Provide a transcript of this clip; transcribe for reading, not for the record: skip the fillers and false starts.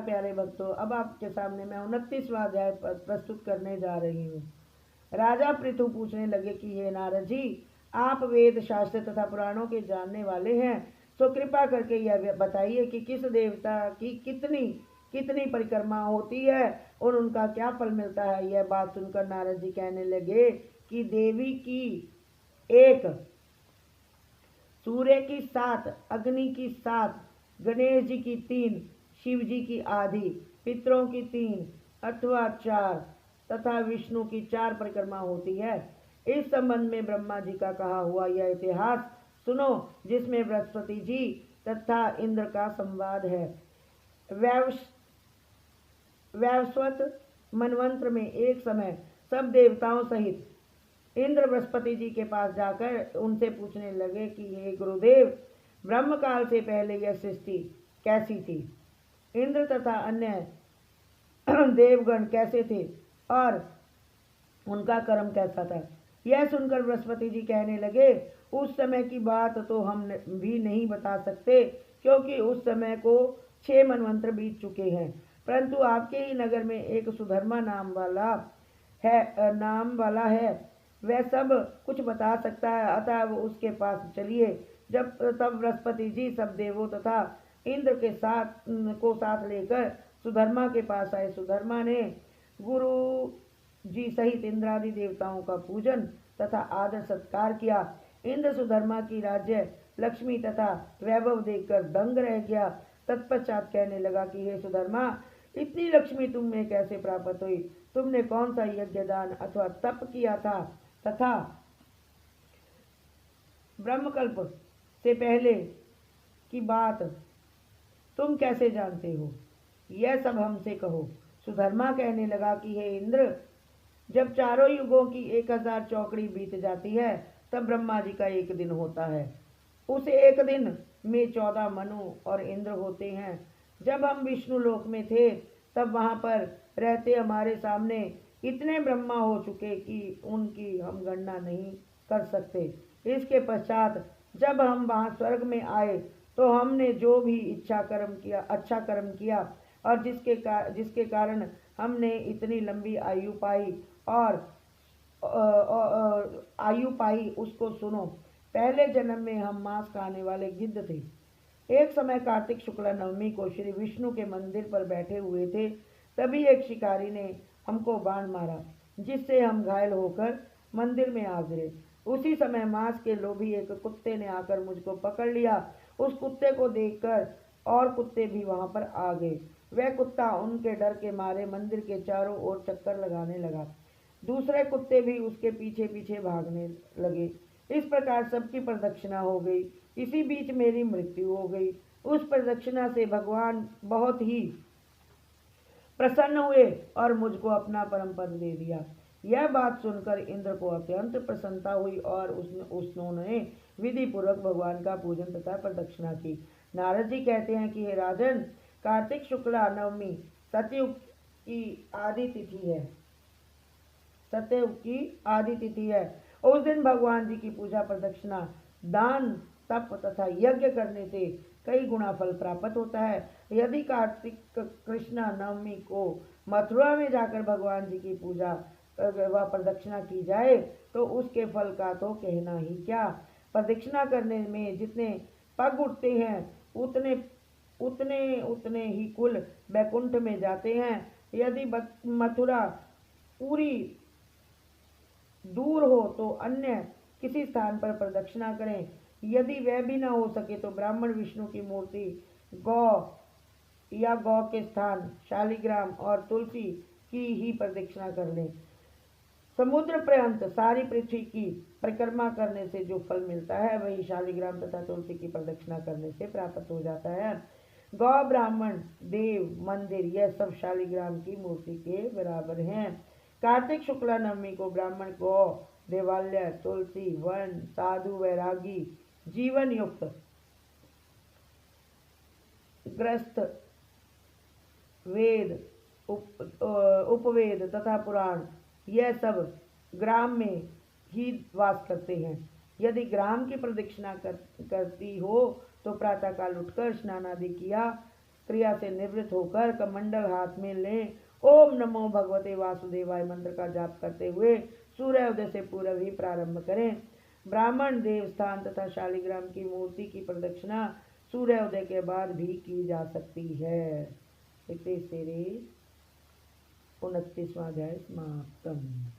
प्यारे भक्तों, अब आपके सामने मैं 29वां अध्याय प्रस्तुत करने जा रही हूँ। राजा पृथु पूछने लगे कि हे नारद जी, आप वेद शास्त्र तथा पुराणों के जानने वाले हैं, तो कृपा करके यह बताइए कि किस देवता की कितनी कितनी परिक्रमा होती है और उनका क्या फल मिलता है। यह बात सुनकर नारद जी कहने लगे कि देवी की 1, सूर्य की 7, अग्नि की 7, गणेश जी की 3, शिव जी की आधी, पितरों की 3 अथवा 4 तथा विष्णु की 4 परिक्रमा होती है। इस संबंध में ब्रह्मा जी का कहा हुआ यह इतिहास सुनो, जिसमें बृहस्पति जी तथा इंद्र का संवाद है। वैवस्वत मनवंत्र में एक समय सब देवताओं सहित इंद्र बृहस्पति जी के पास जाकर उनसे पूछने लगे कि हे गुरुदेव, ब्रह्म काल से पहले यह सृष्टि कैसी थी, इंद्र तथा अन्य देवगण कैसे थे और उनका कर्म कैसा था। यह सुनकर बृहस्पति जी कहने लगे, उस समय की बात तो हम भी नहीं बता सकते, क्योंकि उस समय को 6 मनवंतर बीत चुके हैं। परंतु आपके ही नगर में एक सुधर्मा नाम वाला है, वह सब कुछ बता सकता है, अतः उसके पास चलिए। तब बृहस्पति जी सब देवों तथा इंद्र के साथ लेकर सुधर्मा के पास आए। सुधर्मा ने गुरु जी सहित इंद्रादि देवताओं का पूजन तथा आदर सत्कार किया। इंद्र सुधर्मा की राज्य लक्ष्मी तथा वैभव देखकर दंग रह गया। तत्पश्चात कहने लगा कि हे सुधर्मा, इतनी लक्ष्मी तुम्हें कैसे प्राप्त हुई? तुमने कौन सा यज्ञ दान अथवा तप किया था तथा ब्रह्मकल्प से पहले की बात तुम कैसे जानते हो? यह सब हमसे कहो। सुधर्मा कहने लगा कि हे इंद्र, जब चारों युगों की 1000 चौकड़ी बीत जाती है, तब ब्रह्मा जी का एक दिन होता है। उस एक दिन में 14 मनु और इंद्र होते हैं। जब हम विष्णु लोक में थे, तब वहां पर रहते हमारे सामने इतने ब्रह्मा हो चुके कि उनकी हम गणना नहीं कर सकते। इसके पश्चात जब हम वहां स्वर्ग में आए, तो हमने जो भी अच्छा कर्म किया और जिसके कारण हमने इतनी लंबी आयु पाई उसको सुनो। पहले जन्म में हम मांस खाने वाले गिद्ध थे। एक समय कार्तिक शुक्ला नवमी को श्री विष्णु के मंदिर पर बैठे हुए थे, तभी एक शिकारी ने हमको बाण मारा, जिससे हम घायल होकर मंदिर में आ गिरे। उसी समय मांस के लोभी एक कुत्ते ने आकर मुझको पकड़ लिया। उस कुत्ते को देखकर और कुत्ते भी वहां पर आ गए। वह कुत्ता उनके डर के मारे मंदिर के चारों ओर चक्कर लगाने लगा। दूसरे कुत्ते भी उसके पीछे पीछे भागने लगे। इस प्रकार सबकी प्रदक्षिणा हो गई। इसी बीच मेरी मृत्यु हो गई। उस प्रदक्षिणा से भगवान बहुत ही प्रसन्न हुए और मुझको अपना परम पद दे दिया। यह बात सुनकर इंद्र को अत्यंत प्रसन्नता हुई और उन्होंने विधि पूर्वक भगवान का पूजन तथा प्रदक्षिणा की। नारद जी कहते हैं कि हे राजन, कार्तिक शुक्ला नवमी सतयुग की आदि तिथि है। उस दिन भगवान जी की पूजा प्रदक्षिणा, दान, तप तथा यज्ञ करने से कई गुना फल प्राप्त होता है। यदि कार्तिक कृष्ण नवमी को मथुरा में जाकर भगवान जी की पूजा व प्रदक्षिणा की जाए, तो उसके फल का तो कहना ही क्या। प्रदक्षिणा करने में जितने पग उठते हैं, उतने ही कुल बैकुंठ में जाते हैं। यदि मथुरा पूरी दूर हो तो अन्य किसी स्थान पर प्रदक्षिणा करें। यदि वह भी न हो सके तो ब्राह्मण विष्णु की मूर्ति, गौ के स्थान, शालिग्राम और तुलसी की ही प्रदक्षिणा कर लें। समुद्र पर्यंत सारी पृथ्वी की परिक्रमा करने से जो फल मिलता है, वही शालिग्राम तथा तुलसी की प्रदक्षिणा करने से प्राप्त हो जाता है। गौ, ब्राह्मण, देव, मंदिर, यह सब शालिग्राम की मूर्ति के बराबर हैं। कार्तिक शुक्ला नवमी को ब्राह्मण, गौ, देवालय, तुलसी, वन, साधु, वैरागी, जीवन युक्त, ग्रस्त, वेद, उपवेद तथा पुराण, यह सब ग्राम में ही वास करते हैं। यदि ग्राम की प्रदक्षिणा करती हो तो प्रातःकाल उठकर स्नान आदि किया क्रिया से निवृत्त होकर कमंडल हाथ में लें। ओम नमो भगवते वासुदेवाय मंत्र का जाप करते हुए सूर्योदय से पूर्व ही प्रारंभ करें। ब्राह्मण देवस्थान तथा शालिग्राम की मूर्ति की प्रदक्षिणा सूर्योदय के बाद भी की जा सकती है। इति श्री 29वां अध्याय समाप्तम।